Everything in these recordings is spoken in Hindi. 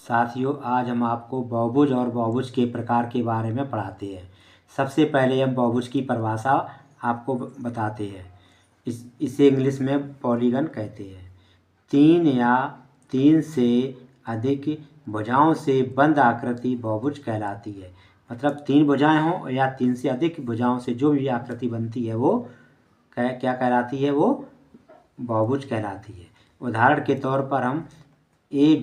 साथियों, आज हम आपको बहुभुज और बहुभुज के प्रकार के बारे में पढ़ाते हैं। सबसे पहले हम बहुभुज की परिभाषा आपको बताते हैं। इसे इंग्लिश में पॉलीगन कहते हैं। तीन या तीन से अधिक भुजाओं से बंद आकृति बहुभुज कहलाती है। मतलब तीन भुजाएं हों या तीन से अधिक भुजाओं से जो भी आकृति बनती है वो क्या कहलाती है? वो बहुभुज कहलाती है। उदाहरण के तौर पर हम ए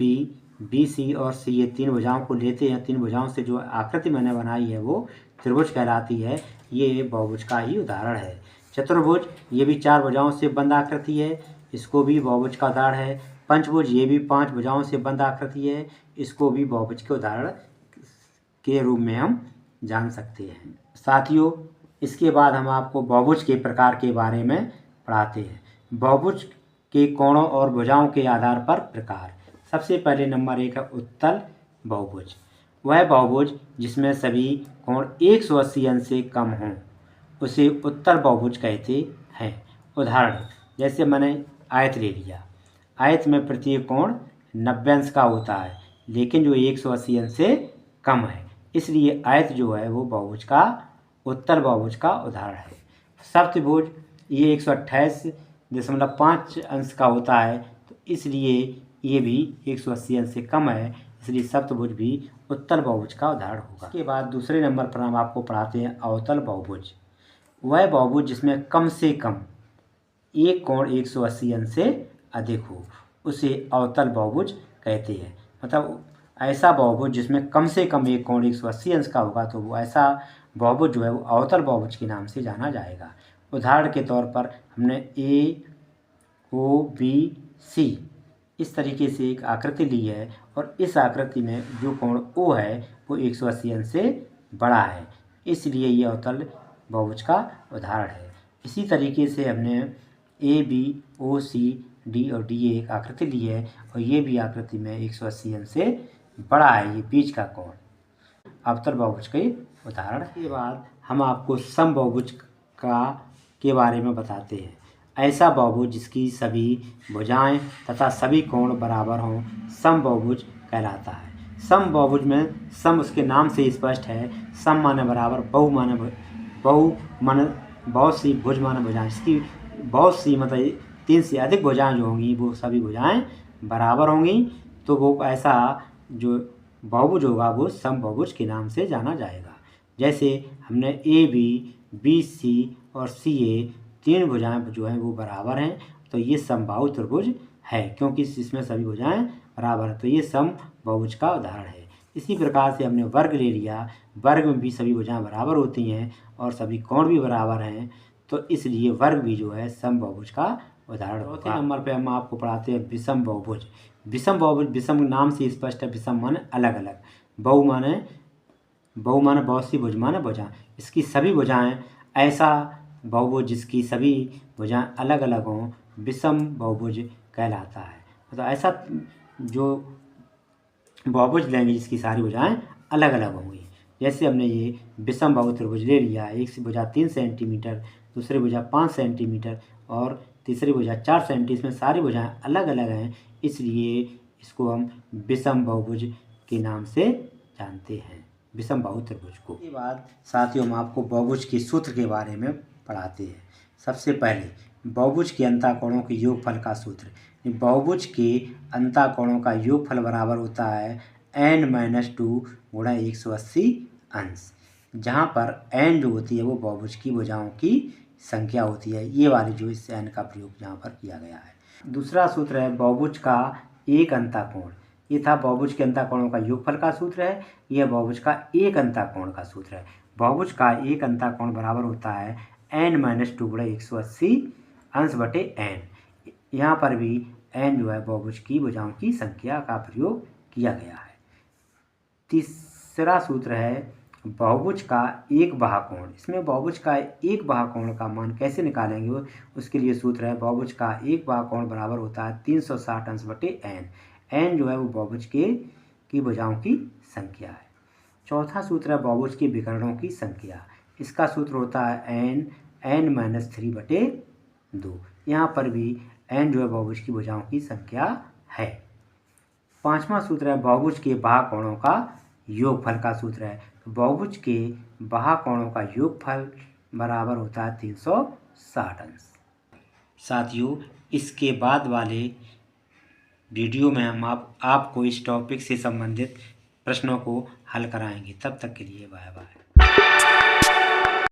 बी सी और सी ये तीन भुजाओं को लेते हैं। तीन भुजाओं से जो आकृति मैंने बनाई है वो त्रिभुज कहलाती है। ये बहुभुज का ही उदाहरण है। चतुर्भुज, ये भी चार भुजाओं से बंद आकृति है, इसको भी बहुभुज का उदाहरण है। पंचभुज, ये भी पांच भुजाओं से बंद आकृति है, इसको भी बहुभुज के उदाहरण के रूप में हम जान सकते हैं। साथियों, इसके बाद हम आपको बहुभुज के प्रकार के बारे में पढ़ाते हैं। बहुभुज के कोणों और भुजाओं के आधार पर प्रकार। सबसे पहले नंबर 1 है उत्तल बहुभुज। वह बहुभुज जिसमें सभी कोण 180 अंश से कम हों उसे उत्तल बहुभुज कहते हैं। उदाहरण, जैसे मैंने आयत ले लिया। आयत में प्रत्येक कोण 90 अंश का होता है, लेकिन जो 180 अंश से कम है, इसलिए आयत जो है वो बहुभुज का उत्तल बहुभुज का उदाहरण है। सप्तभुज, ये 128.5 अंश का होता है, तो इसलिए ये भी 180 अंश से कम है, इसलिए सप्तभुज भी उत्तल बहुभुज का उदाहरण होगा। इसके बाद दूसरे नंबर पर हम आपको पढ़ाते हैं अवतल बहुभुज। वह बहुभुज जिसमें कम से कम एक कोण 180 अंश से अधिक हो उसे अवतल बहुभुज कहते हैं। मतलब ऐसा बहुभुज जिसमें कम से कम एक कोण 180 अंश का होगा तो वो ऐसा बहुभुज जो है वो अवतल बहुभुज के नाम से जाना जाएगा। उदाहरण के तौर पर हमने ए ओ बी सी इस तरीके से एक आकृति ली है और इस आकृति में जो कोण ओ है वो 180 अंश से बड़ा है, इसलिए ये अवतल बहुभुज का उदाहरण है। इसी तरीके से हमने A B O C D और डी एक आकृति ली है और ये भी आकृति में 180 अंश से बड़ा है, ये बीच का कोण अवतल बहुभुज के उदाहरण। के बाद हम आपको समबहुभुज के बारे में बताते हैं। ऐसा बहुभुज जिसकी सभी भुजाएं तथा सभी कोण बराबर हों समबहुभुज कहलाता है। समबहुभुज में सम उसके नाम से स्पष्ट है। सम माने बराबर, बहु माने बहुत सी, भुज माने भुजाएं। इसकी बहुत सी मतलब तीन से अधिक भुजाएं जो होंगी वो सभी भुजाएं बराबर होंगी, तो वो ऐसा जो बहुभुज होगा वो समबहुभुज के नाम से जाना जाएगा। जैसे हमने ए बी सी और सी ए तीन भुजाएं जो हैं वो बराबर हैं, तो ये समबाहु त्रिभुज है, क्योंकि इसमें सभी भुजाएं बराबर हैं, तो ये समबहुभुज का उदाहरण है। इसी प्रकार से हमने वर्ग ले लिया। वर्ग में भी सभी भुजाएं बराबर होती हैं और सभी कोण भी बराबर हैं, तो इसलिए वर्ग भी जो है समबहुभुज का उदाहरण होगा। चौथे नंबर पर हम आपको पढ़ाते हैं विषम बहुभुज। विषम बहुभुज, विषम नाम से स्पष्ट है। विषम माने अलग अलग, बहु माने बहुत सी, भुज माने भुजाएं। इसकी सभी भुजाएं, ऐसा बहुभुज जिसकी सभी भुजाएं अलग अलग हों विषम बहुभुज कहलाता है। मतलब ऐसा जो बहुभुज लेंगे जिसकी सारी भुजाएं अलग अलग होंगी। जैसे हमने ये विषम बहु त्रिभुज ले लिया, एक से भुजा 3 सेंटीमीटर, दूसरी भुजा 5 सेंटीमीटर और तीसरी भुजा 4 सेंटीमीटर, इसमें सारी भुजाएं अलग अलग हैं, इसलिए इसको हम विषम बहुभुज के नाम से जानते हैं, विषम बहु त्रिभुज को। इसके बाद साथियों हम आपको बहुभुज के सूत्र के बारे में पढ़ाते हैं। सबसे पहले बहुभुज के अंतःकोणों के योगफल का सूत्र। बहुभुज के अंतःकोणों का योगफल बराबर होता है n-2 गुणा 180 अंश, जहाँ पर n जो होती है वो बहुभुज की भुजाओं की संख्या होती है। ये वाली जो इस n का प्रयोग यहाँ पर किया गया है। दूसरा सूत्र है बहुभुज का एक अंतःकोण। ये था बहुभुज के अंतःकोणों का योगफल का सूत्र है, यह बहुभुज का एक अंतःकोण का सूत्र है। बहुभुज का एक अंतःकोण बराबर होता है n-2 गुणा 180 अंश बटे n। यहाँ पर भी n जो है बहुभुज की भुजाओं की संख्या का प्रयोग किया गया है। तीसरा सूत्र है बहुभुज का एक बाहुकोण। इसमें बहुभुज का एक बाहुकोण का मान कैसे निकालेंगे, उसके लिए सूत्र है बहुभुज का एक बाहुकोण बराबर होता है 360 अंश बटे n। n जो है वो बहुभुज की भुजाओं की संख्या है। चौथा सूत्र है बहुभुज के विकर्णों की संख्या। इसका सूत्र होता है n-3 बटे 2। यहाँ पर भी n जो है बहुभुज की भुजाओं की संख्या है। 5वां सूत्र है बहुभुज के बाह्य कोणों का योगफल का सूत्र है। तो बहुभुज के बाह्य कोणों का योगफल बराबर होता है 360 अंश। साथियों, इसके बाद वाले वीडियो में हम आपको इस टॉपिक से संबंधित प्रश्नों को हल कराएंगे। तब तक के लिए बाय बाय।